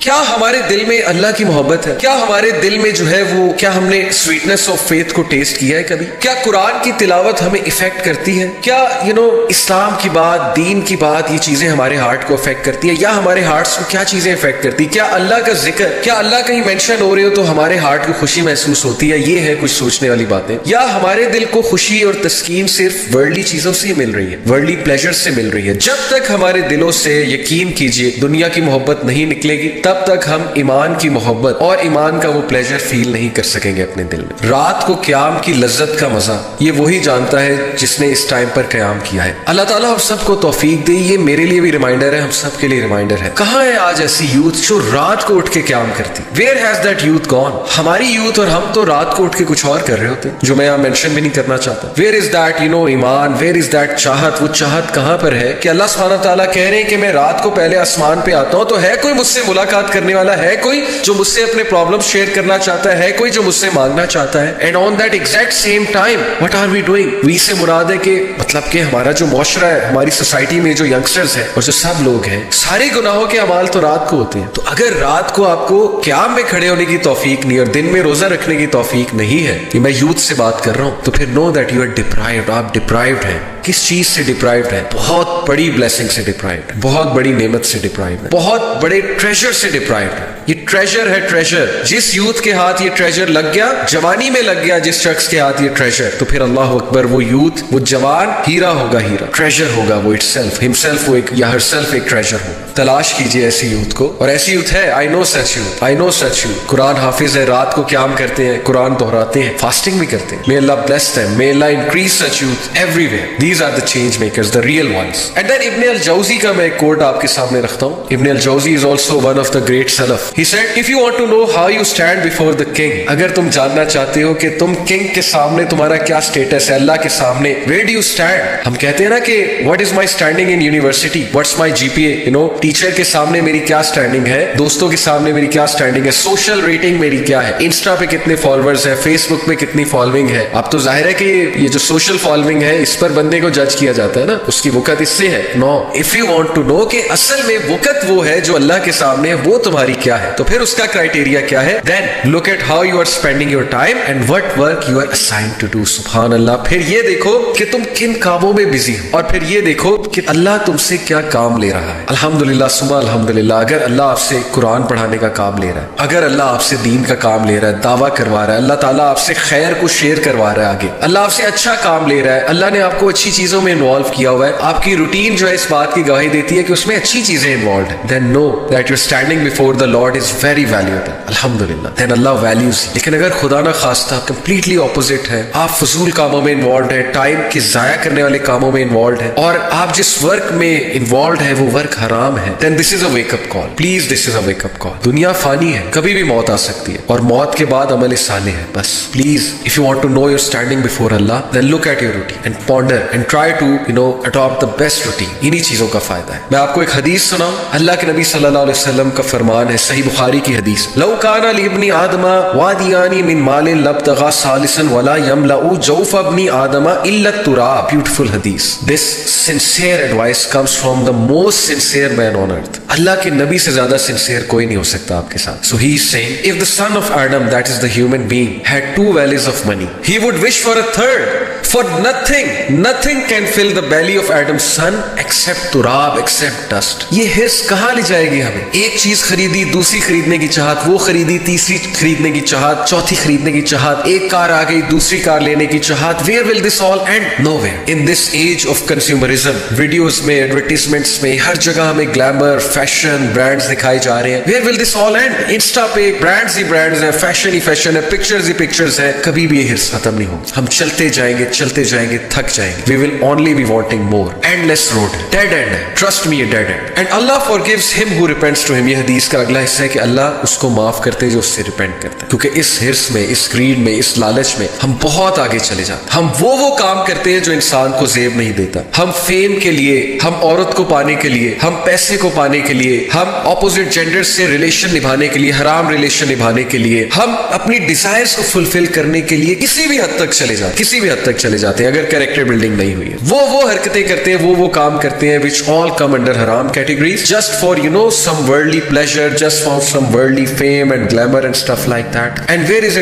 کیا ہمارے دل میں اللہ کی محبت ہے؟ کیا ہمارے دل میں جو ہے وہ، کیا ہم نے سویٹنس آف فیتھ کو ٹیسٹ کیا ہے کبھی؟ کیا قرآن کی تلاوت ہمیں افیکٹ کرتی ہے؟ کیا اسلام کی بات، دین کی بات، یہ چیزیں ہمارے ہارٹ کو افیکٹ کرتی ہیں؟ یا ہمارے ہارٹس کو کیا چیزیں افیکٹ کرتی؟ کیا اللہ کا ذکر، کیا اللہ کہیں مینشن ہو رہے ہو تو ہمارے ہارٹ کو خوشی محسوس ہوتی ہے؟ یہ ہے کچھ سوچنے والی باتیں. یا ہمارے دل کو خوشی اور تسکین صرف ورلڈلی چیزوں سے مل رہی ہے، ورلڈلی پلیجر سے مل رہی ہے؟ جب تک ہمارے دلوں سے، یقین کیجئے، دنیا کی محبت نہیں نکلے گی، تب تک ہم ایمان کی محبت اور ایمان کا وہ پلیجر فیل نہیں کر سکیں گے اپنے دل میں. رات کو قیام کی لذت کا مزہ یہ وہی جانتا ہے جس نے اس ٹائم پر قیام کیا ہے. اللہ تعالیٰ ہم سب کو توفیق دے. یہ میرے لیے بھی ریمائنڈر ہے، ہم سب کے لیے ریمائنڈر ہے. کہاں ہے آج ایسی یوتھ جو رات کو اٹھ کے قیام کرتی؟ Where has that youth gone? ہماری یوتھ اور ہم تو رات کو اٹھ کے کچھ اور کر رہے ہوتے جو میں یہاں مینشن بھی نہیں کرنا چاہتا. ویئر از دیٹ ایمان؟ ویئر از دیٹ چاہت؟ وہ چاہت کہاں پر ہے کہ اللہ سبحانہ تعالیٰ کہہ رہے ہیں کہ میں رات کو پہلے آسمان پہ آتا ہوں تو ہے کوئی مجھ سے ملاقات کرنے والا، ہے کوئی جو مجھ سے اپنے پرابلم شیئر کرنا چاہتا ہے کوئی جو مجھ سے مانگنا چاہتا ہے. And on that exact same time what are we doing? We سے مراد ہے کہ مطلب کہ ہمارا جو معاشرہ ہے، ہماری سوسائٹی میں جو ینگسٹرز ہیں اور جو سب لوگ ہیں، سارے گناہوں کے اعمال تو رات کو ہوتے ہیں. تو اگر رات کو آپ کو قیام میں کھڑے ہونے کی توفیق نہیں اور دن میں روزہ رکھنے کی توفیق نہیں ہے، کہ میں یوتھ سے بات کر رہا ہوں، تو پھر know that you are deprived. آپ ڈپرائیوڈ ہیں. کس چیز سے ڈپرائیوڈ ہیں؟ بہت بڑی بلیسنگ سے ڈپرائیوڈ ہے، بہت بڑی نعمت سے ڈپرائیوڈ ہے، بہت بڑے ٹریجر سے ڈپرائیوڈ ہے. یہ ٹریجر ہے، ٹریجر. جس یوتھ کے ہاتھ یہ ٹریجر لگ گیا، جوانی میں لگ گیا جس شخص کے ہاتھ یہ ٹریجر، تو پھر اللہ اکبر، وہ یوتھ، وہ جوان ہیرا ہوگا، ہیرا ٹریجر ہوگا. وہ ہمسیلف وہ ایک یا ہر سیلف ایک ٹریجر ہوگا. تلاش کیجئے ایسی یوتھ کو، اور ایسی یوتھ ہے. آئی نو سچ یوتھ، آئی نو سچ یوتھ. قرآن حافظ ہے، رات کو قیام کرتے ہیں، قرآن دہراتے ہیں، فاسٹنگ بھی کرتے ہیں. May Allah bless them. May Allah increase such youth everywhere. These are the change makers, the real ones. And then Ibn al-Jawzi کا میں ایک کوٹ آپ کے سامنے رکھتا ہوں. Ibn al-Jawzi is also one of the great Salaf. He said, if you want to know how you stand before the king, اگر تم جاننا چاہتے ہو کہ تم کنگ کے سامنے تمہارا کیا سٹیٹس ہے، اللہ کے سامنے، where do you stand؟ ہم کہتے ہیں نا کہ what is my standing in university? What's my GPA? Teacher کے سامنے میری کیا سٹینڈنگ ہے، دوستوں کے سامنے میری کیا سٹینڈنگ ہے، سوشل ریٹنگ میری کیا ہے، انسٹا پہ کتنے فالوورز ہیں، فیس بک پہ کتنی فالوئنگ ہے. اب تو ظاہر ہے کہ یہ جو سوشل فالوئنگ ہے اس پر بندے کو جج کیا جاتا ہے نا، اس کی وقت اس سے ہے. No, if you want to know کہ اصل میں وقت وہ ہے جو اللہ کے سامنے ہے، وہ تمہاری کیا ہے، تو پھر اس کا کرائٹیریا کیا ہے؟ Then look at how you are spending your time and what work you are assigned to do. سبحان اللہ. پھر یہ دیکھو کہ تم کن کاموں میں بزی ہو، اور پھر یہ دیکھو کہ اللہ تم سے کیا کام لے رہا ہے. الحمدللہ ثم الحمدللہ. اگر اللہ آپ سے قرآن پڑھانے کا کام لے رہا ہے، اگر اللہ آپ سے دین کا کام لے رہا ہے، دعویٰ کروا رہا ہے، اللہ تعالیٰ آپ سے خیر کو شیئر کروا رہا ہے آگے، اللہ آپ سے اچھا کام لے رہا ہے، اللہ نے آپ کو اچھی چیزوں میں انوالو کیا ہوا ہے، آپ کی روٹین جو ہے اس بات کی گواہی دیتی ہے کہ اس میں اچھی چیزیں انوالوڈ ہیں، then know that your standing before the lord is very valuable. الحمدللہ. دین اللہ ویلیوز. لیکن اگر خدا نہ خواستہ کمپلیٹلی اپوزٹ ہے، آپ فضول کاموں میں انوالوڈ ہیں، ٹائم کے ضائع کرنے والے کاموں میں انوالوڈ ہیں، اور آپ جس ورک میں انوالوڈ ہے وہ ورک حرام ہے، then this is a wake up call. Please this is a wake up call. دنیا فانی ہے، کبھی بھی موت آ سکتی ہے، اور موت کے بعد عمل صالح ہے. بس please if you want to know your standing before اللہ، then look at your routine and ponder and try to adapt the best routine. انہی چیزوں کا فائدہ ہے. میں آپ کو ایک حدیث سناؤں. اللہ کے نبی صلی اللہ علیہ وسلم کا فرمان ہے، صحیح بخاری کی حدیث، لو کان لابن آدم وادیان من مال لابتغى ثالثا ولا يملأ جوف ابن آدم الا التراب. بیوٹیفل حدیث. دس sincere advice comes from the most sincere man on earth. اللہ کے نبی سے زیادہ سنسیئر کوئی نہیں ہو سکتا آپ کے ساتھ. So he is saying, if the son of Adam, that is the human being, had 2 valleys of money, he would wish for a third. For nothing can fill the belly of Adam's son except turab, except dust. یہ حرص کہاں لے جائے گی ہمیں؟ ایک چیز خریدی، دوسری خریدنے کی چاہت، وہ خریدی، تیسری خریدنے کی چاہت، چوتھی خریدنے کی چاہت، ایک کار آ گئی، دوسری کار لینے کی چاہت. Where will this all end? Nowhere. In this age of consumerism, videos میں، ایڈورٹیزمنٹس میں، ہر جگہ ہمیں گلیمر، فیشن، برانڈز دکھائے جا رہے ہیں. Where will this all end? Insta پہ برانڈز ہی برانڈز ہیں، فیشن ہی فیشن ہے، پکچرز ہی پکچرز ہیں. کبھی بھی یہ حرص ختم نہیں ہوگا. ہم چلتے جائیں گے، تھک جائیں گے. We will only be wanting more. Endless road. Dead end ہے. Trust me, dead end. And Allah forgives him who repents to him. یہ حدیث کا اگلا حصہ ہے کہ اللہ اس کو معاف کرتے جو اس سے ریپینٹ کرتے ہیں. کیونکہ اس حرص میں، اس گریڈ میں، اس لالچ میں ہم بہت آگے چلے جاتے ہیں. ہم وہ کام کرتے ہیں جو انسان کو زیب نہیں دیتا. ہم فیم کے لیے، ہم عورت کو پانے کے لیے، ہم پیسے کو پانے کے لیے، ہم اپوزٹ جینڈر سے ریلیشن نبھانے کے لیے، حرام ریلیشن نبھانے کے لیے، ہم اپنی ڈیزائرز کو فلفل کرنے کے لیے کسی بھی حد تک چلے چلے جاتے ہیں اگر کریکٹر بلڈنگ نہیں ہوئی ہے. وہ حرکتیں کرتے ہیں, وہ کام کرتے ہیں which all come under haram categories just for some worldly pleasure, just for some worldly fame and glamour and stuff like that. And where is it